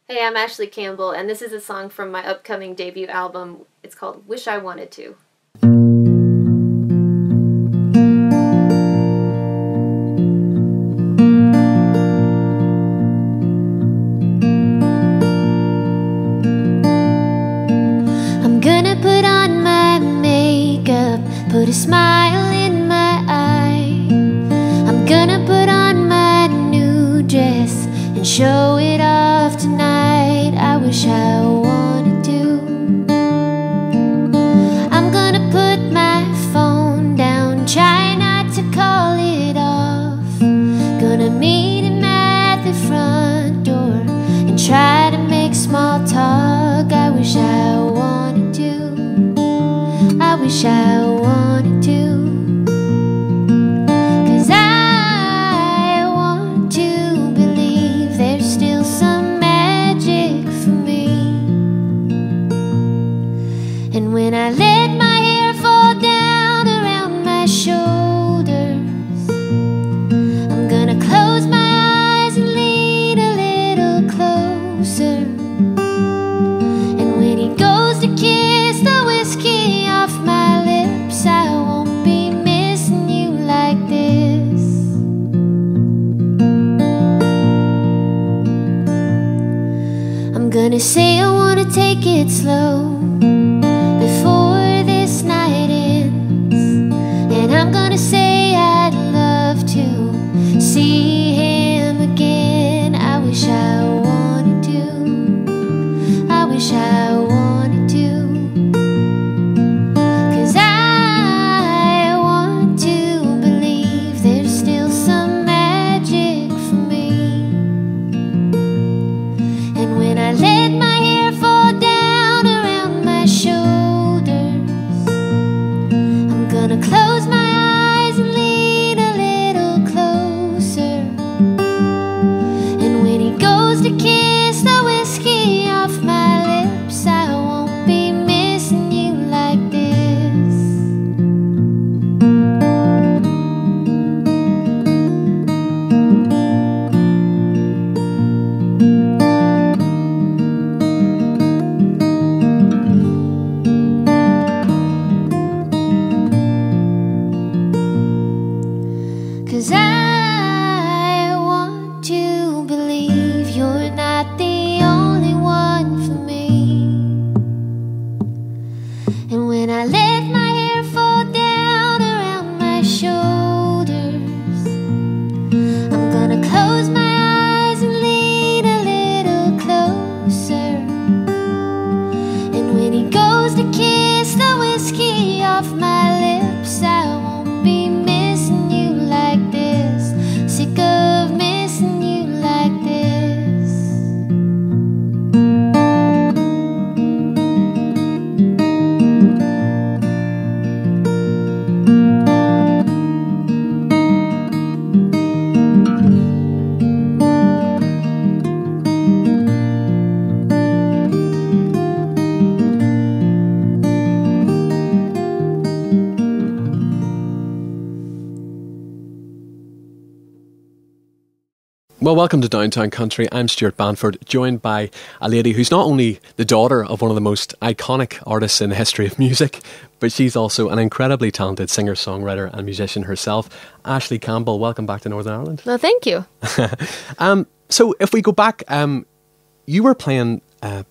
Hey, I'm Ashley Campbell, and this is a song from my upcoming debut album. It's called Wish I Wanted To. I'm gonna put on my makeup, put a smile in my eye. I'm gonna put on my new dress and show it off tonight. I wish I wanted to. I'm gonna put my phone down, try not to call it off. Gonna meet him at the front door and try to make small talk. I wish I wanted to. I wish I wanted to. And when I let my hair fall down around my shoulders, I'm gonna close my eyes and lean a little closer. And when he goes to kiss the whiskey off my lips, I won't be missing you like this. I'm gonna say I wanna take it slow before this night ends, and I'm gonna say I'd love to see him again. I wish I wanted to. I wish I wanted to. 'Cause I want to believe there's still some magic for me. And when I let my hair fall down around my shoulders, I'm gonna close my eyes and lean a little closer. And when he goes to kiss the whiskey off my lips, I won't be missing you like this. Cause I want to believe you're not the only one for me. And when I let my hair fall down around my shoulders, I'm gonna close my eyes and lean a little closer. And when he goes to kiss the whiskey off my lips, I won't be missing you like this. Sick of missing you like this. Well, welcome to Downtown Country. I'm Stuart Banford, joined by a lady who's not only the daughter of one of the most iconic artists in the history of music, but she's also an incredibly talented singer, songwriter and musician herself. Ashley Campbell, welcome back to Northern Ireland. Well, thank you. So if we go back, you were playing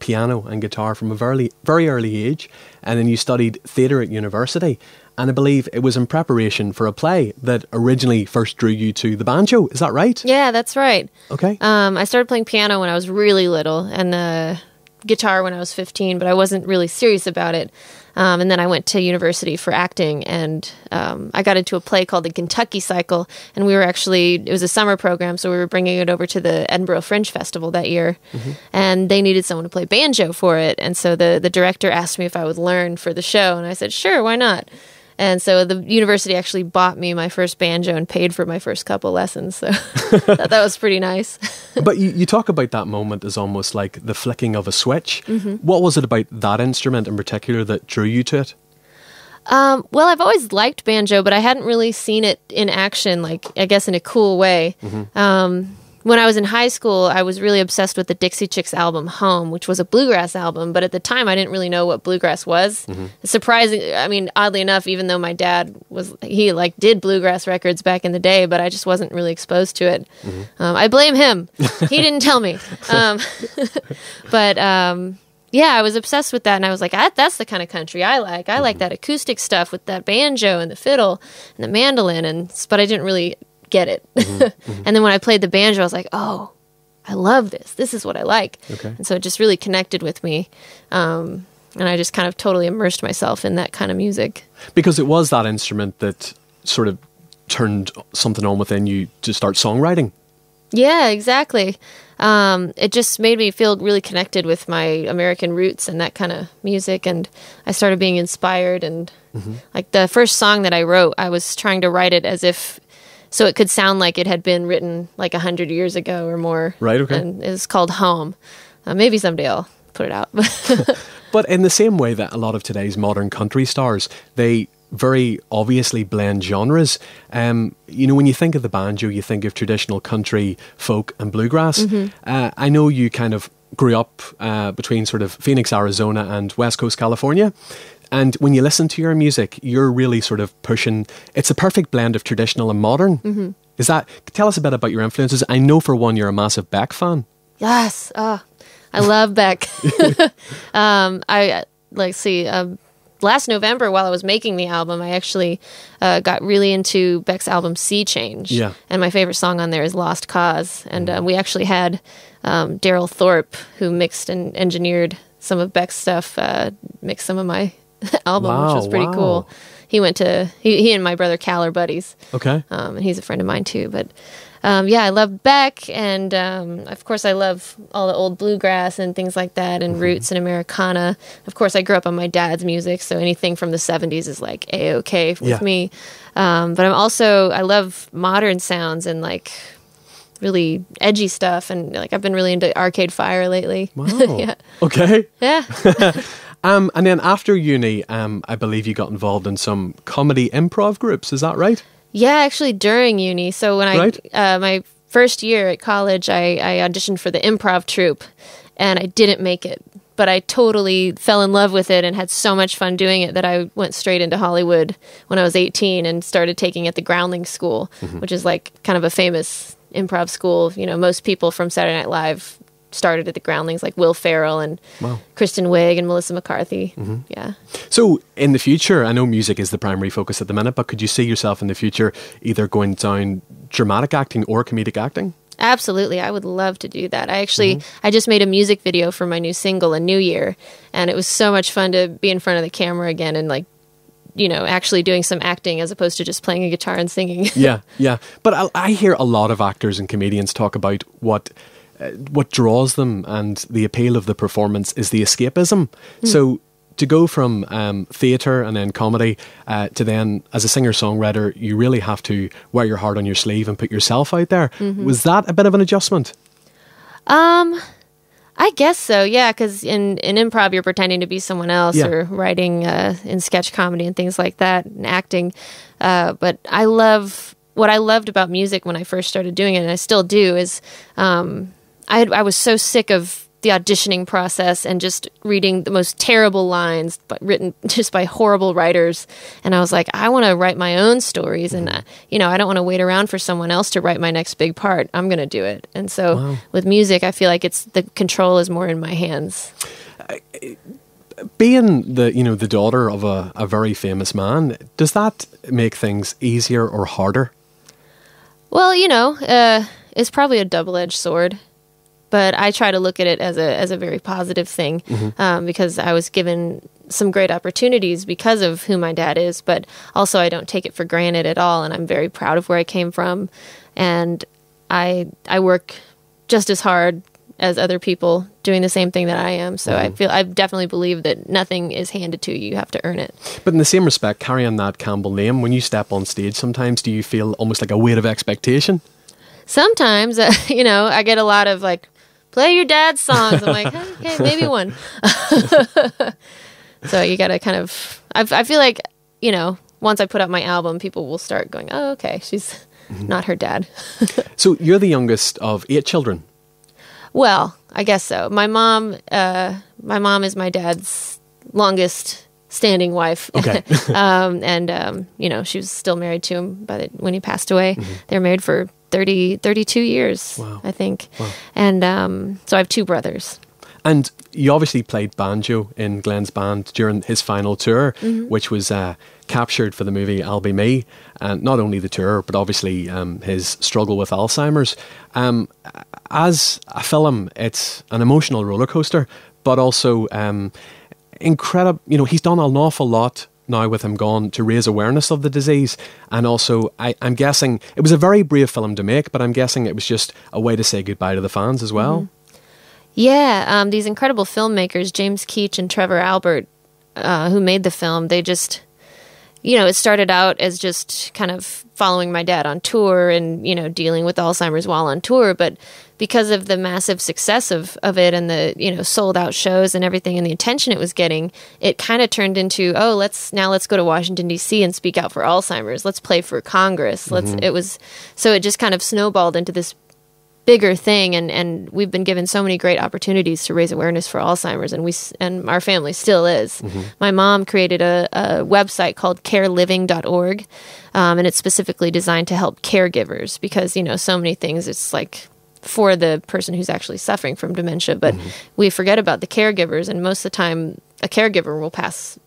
piano and guitar from a very, very early age, and then you studied theatre at university. And I believe it was in preparation for a play that originally first drew you to the banjo. Is that right? Yeah, that's right. Okay. I started playing piano when I was really little, and guitar when I was 15, but I wasn't really serious about it. And then I went to university for acting, and I got into a play called the Kentucky Cycle, and it was a summer program, so we were bringing it over to the Edinburgh Fringe Festival that year, and they needed someone to play banjo for it, and so the director asked me if I would learn for the show, and I said, sure, why not? And so the university actually bought me my first banjo and paid for my first couple lessons. So that was pretty nice. But you talk about that moment as almost like the flicking of a switch. What was it about that instrument in particular that drew you to it? Well, I've always liked banjo, but I hadn't really seen it in action, like, I guess in a cool way. when I was in high school, I was really obsessed with the Dixie Chicks album Home, which was a bluegrass album. But at the time, I didn't really know what bluegrass was. Surprising. I mean, oddly enough, even though my dad did bluegrass records back in the day, but I just wasn't really exposed to it. I blame him. He didn't tell me. But yeah, I was obsessed with that, and I was like, that's the kind of country I like. I like that acoustic stuff with that banjo and the fiddle and the mandolin, but I didn't really get it. And then when I played the banjo, I was like, oh, I love this. This is what I like. Okay. And so it just really connected with me. And I just kind of totally immersed myself in that kind of music. Because it was that instrument that sort of turned something on within you to start songwriting. Yeah, exactly. It just made me feel really connected with my American roots and that kind of music. And I started being inspired. And like the first song that I wrote, I was trying to write it as if so it could sound like it had been written like 100 years ago or more. Right, okay. And it's called Home. Maybe someday I'll put it out. But in the same way that a lot of today's modern country stars, they very obviously blend genres. When you think of the banjo, you think of traditional country, folk and bluegrass. I know you kind of grew up between sort of Phoenix, Arizona and West Coast, California. And when you listen to your music, you're really sort of pushing, it's a perfect blend of traditional and modern. Tell us a bit about your influences. I know for one, you're a massive Beck fan. Yes. I love Beck. Last November, while I was making the album, I actually got really into Beck's album Sea Change. Yeah. And my favorite song on there is Lost Cause. And we actually had Daryl Thorpe, who mixed and engineered some of Beck's stuff, mix some of my album, which was pretty cool. He went to he and my brother Cal are buddies. Okay. And he's a friend of mine too. But I love Beck, and of course I love all the old bluegrass and things like that, and roots and Americana. Of course, I grew up on my dad's music, so anything from the 70s is like A-okay with me. But I love modern sounds and like really edgy stuff, and like I've been really into Arcade Fire lately. Wow. Yeah. Okay. Yeah. And then after uni, I believe you got involved in some comedy improv groups. Is that right? Yeah, actually during uni. So when my first year at college, I auditioned for the improv troupe, and I didn't make it. But I totally fell in love with it and had so much fun doing it that I went straight into Hollywood when I was 18 and started taking at the Groundling School, which is like kind of a famous improv school. You know, most people from Saturday Night Live started at the Groundlings, like Will Ferrell and Kristen Wiig and Melissa McCarthy. Yeah. So in the future, I know music is the primary focus at the minute, but could you see yourself in the future either going down dramatic acting or comedic acting? Absolutely. I would love to do that. I just made a music video for my new single, A New Year, and it was so much fun to be in front of the camera again and like, you know, actually doing some acting as opposed to just playing a guitar and singing. Yeah. But I hear a lot of actors and comedians talk about what draws them and the appeal of the performance is the escapism. So to go from theatre and then comedy to then as a singer-songwriter, you really have to wear your heart on your sleeve and put yourself out there. Was that a bit of an adjustment? I guess so, yeah, because in improv you're pretending to be someone else or writing in sketch comedy and things like that and acting. But what I loved about music when I first started doing it, and I still do, is I was so sick of the auditioning process and just reading the most terrible lines, but written just by horrible writers. And I was like, I want to write my own stories, and I don't want to wait around for someone else to write my next big part. I'm going to do it. And so with music, I feel like the control is more in my hands. Being the daughter of a very famous man, does that make things easier or harder? Well, it's probably a double-edged sword. But I try to look at it as a very positive thing because I was given some great opportunities because of who my dad is. But also I don't take it for granted at all. And I'm very proud of where I came from. And I work just as hard as other people doing the same thing that I am. So I definitely believe that nothing is handed to you. You have to earn it. But in the same respect, carrying that Campbell name, when you step on stage, sometimes do you feel almost like a weight of expectation? Sometimes, I get a lot of like, play your dad's songs. I'm like, okay, maybe one. So you got to kind of, I feel like, once I put out my album, people will start going, oh, okay, she's not her dad. So you're the youngest of 8 children. Well, I guess so. My mom is my dad's longest standing wife. Okay. She was still married to him when he passed away. They were married for 32 years, Wow. I think. Wow. And so I have 2 brothers. And you obviously played banjo in Glen's band during his final tour, which was captured for the movie I'll Be Me. And not only the tour, but obviously his struggle with Alzheimer's. As a film, it's an emotional roller coaster, but also incredible. You know, he's done an awful lot now with him gone to raise awareness of the disease. And also, I'm guessing it was a very brave film to make, but I'm guessing it was just a way to say goodbye to the fans as well. Yeah, these incredible filmmakers, James Keach and Trevor Albert, who made the film, they just, it started out as just kind of following my dad on tour and, dealing with Alzheimer's while on tour. But because of the massive success of it and the, sold out shows and everything and the attention it was getting, it kind of turned into, let's go to Washington, D.C. and speak out for Alzheimer's. Let's play for Congress. So it just kind of snowballed into this bigger thing, and we've been given so many great opportunities to raise awareness for Alzheimer's, and our family still is. My mom created a website called careliving.org, and it's specifically designed to help caregivers because, so many things it's like for the person who's actually suffering from dementia, but we forget about the caregivers, and most of the time a caregiver will pass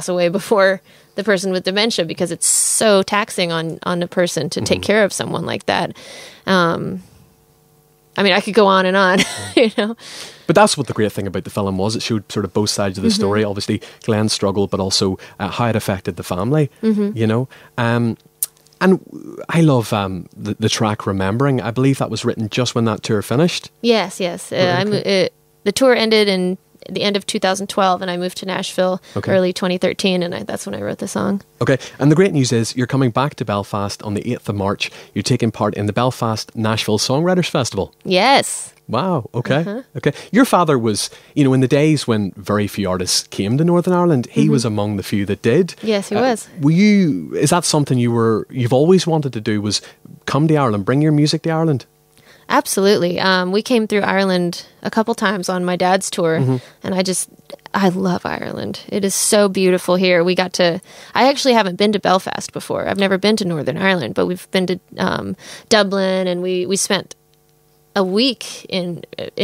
away before the person with dementia because it's so taxing on a person to take care of someone like that. I could go on and on, But that's what the great thing about the film was. It showed sort of both sides of the story. Obviously, Glen's struggle, but also how it affected the family, And I love the track Remembering. I believe that was written just when that tour finished. Yes. The tour ended in the end of 2012, and I moved to Nashville early 2013, and that's when I wrote the song. Okay, and the great news is you're coming back to Belfast on the 8th of March. You're taking part in the Belfast Nashville Songwriters Festival. Yes. Wow, okay. Your father was, in the days when very few artists came to Northern Ireland, he was among the few that did. Yes, he was. Is that something you've always wanted to do, was come to Ireland, bring your music to Ireland? Absolutely. We came through Ireland a couple times on my dad's tour, and I love Ireland. It is so beautiful here. I actually haven't been to Belfast before. I've never been to Northern Ireland, but we've been to Dublin, and we spent a week in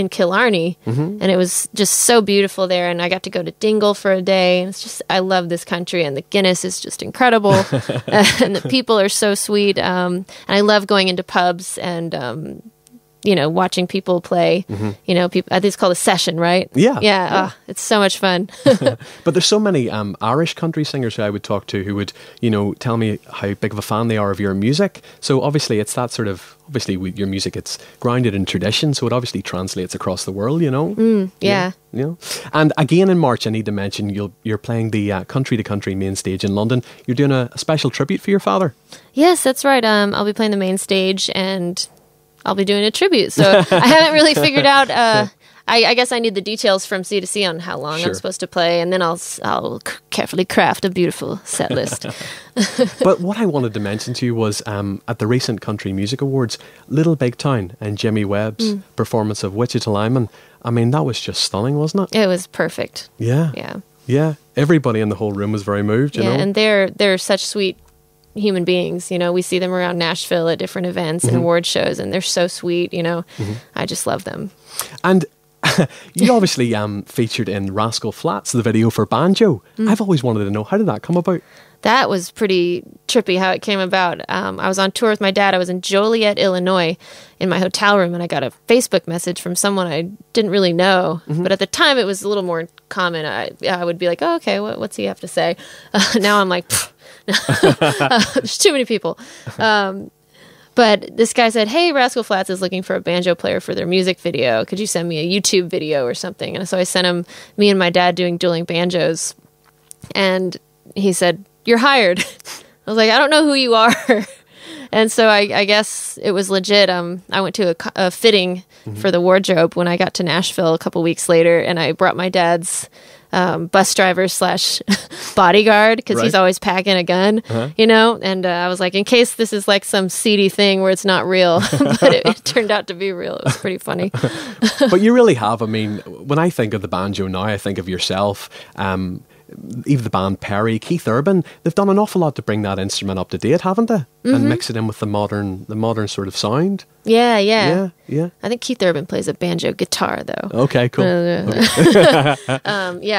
Killarney, and it was just so beautiful there. And I got to go to Dingle for a day, and I love this country, and the Guinness is just incredible, and the people are so sweet. And I love going into pubs and watching people play. It's called a session, right? Yeah. It's so much fun. But there's so many Irish country singers who I would talk to who would, tell me how big of a fan they are of your music. So obviously it's that sort of, with your music, it's grounded in tradition, so it obviously translates across the world, Yeah. And again in March, I need to mention you're playing the Country to Country main stage in London. You're doing a special tribute for your father. Yes, that's right. I'll be playing the main stage, and I'll be doing a tribute. So I haven't really figured out. I guess I need the details from C2C on how long I'm supposed to play, and then I'll carefully craft a beautiful set list. But what I wanted to mention to you was at the recent Country Music Awards, Little Big Town and Jimmy Webb's performance of Wichita Lineman. That was just stunning, wasn't it? It was perfect. Yeah. Everybody in the whole room was very moved. You know, and they're such sweet human beings. We see them around Nashville at different events and award shows, and they're so sweet. I just love them. And you obviously featured in Rascal Flatts, the video for Banjo. I've always wanted to know, how did that come about? That was pretty trippy how it came about. I was on tour with my dad. I was in Joliet, Illinois in my hotel room, and I got a Facebook message from someone I didn't really know. But at the time, it was a little more common. I would be like, oh, okay, what's he have to say? Now I'm like, there's too many people. But this guy said, hey, Rascal Flatts is looking for a banjo player for their music video. Could you send me a YouTube video or something? And so I sent him me and my dad doing dueling banjos. And he said, you're hired. I was like, I don't know who you are. And so I guess it was legit. I went to a fitting for the wardrobe when I got to Nashville a couple weeks later, and I brought my dad's bus driver / bodyguard because he's always packing a gun, you know. And I was like, in case this is like some seedy thing where it's not real, but it turned out to be real. It was pretty funny. But you really have. I mean, when I think of the banjo now, I think of yourself. Even the band Perry, Keith Urban, they've done an awful lot to bring that instrument up to date, haven't they? And mix it in with the modern sort of sound. Yeah. Yeah. I think Keith Urban plays a banjo guitar, though. Okay, cool. Yeah,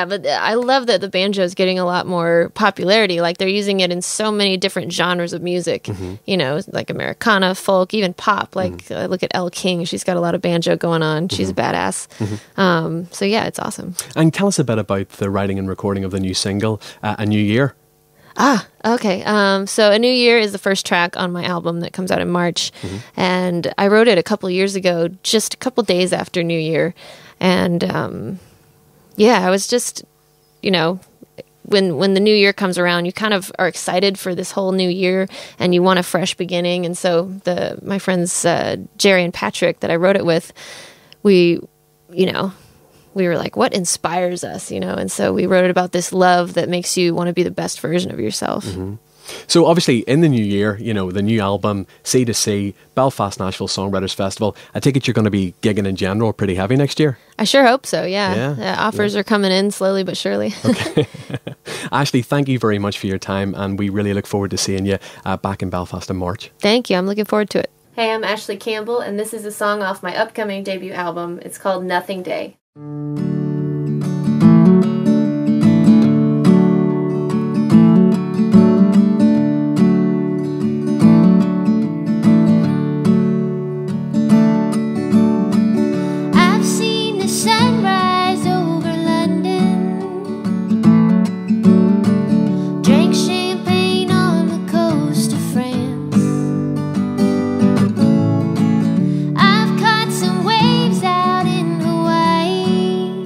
but I love that the banjo is getting a lot more popularity. Like, they're using it in so many different genres of music, you know, like Americana, folk, even pop. Like, look at Elle King. She's got a lot of banjo going on. She's a badass. So, yeah, it's awesome. And tell us a bit about the writing and recording of the new single, A New Year. Okay. So A New Year is the first track on my album that comes out in March. And I wrote it a couple years ago, just a couple days after New Year. And I was just, you know, when the new year comes around, you kind of are excited for this whole new year and you want a fresh beginning. And so my friends, Jerry and Patrick, that I wrote it with, we were like, what inspires us, you know? And so we wrote it about this love that makes you want to be the best version of yourself. So obviously in the new year, you know, the new album, Sea to Sea, Belfast Nashville Songwriters Festival, I take it you're going to be gigging in general pretty heavy next year? I sure hope so, yeah. Offers are coming in slowly but surely. Okay. Ashley, thank you very much for your time, and we really look forward to seeing you back in Belfast in March. Thank you. I'm looking forward to it. Hey, I'm Ashley Campbell, and this is a song off my upcoming debut album. It's called Nothing Day. I've seen the sunrise over London, drank champagne on the coast of France. I've caught some waves out in Hawaii,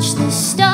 watch the stars.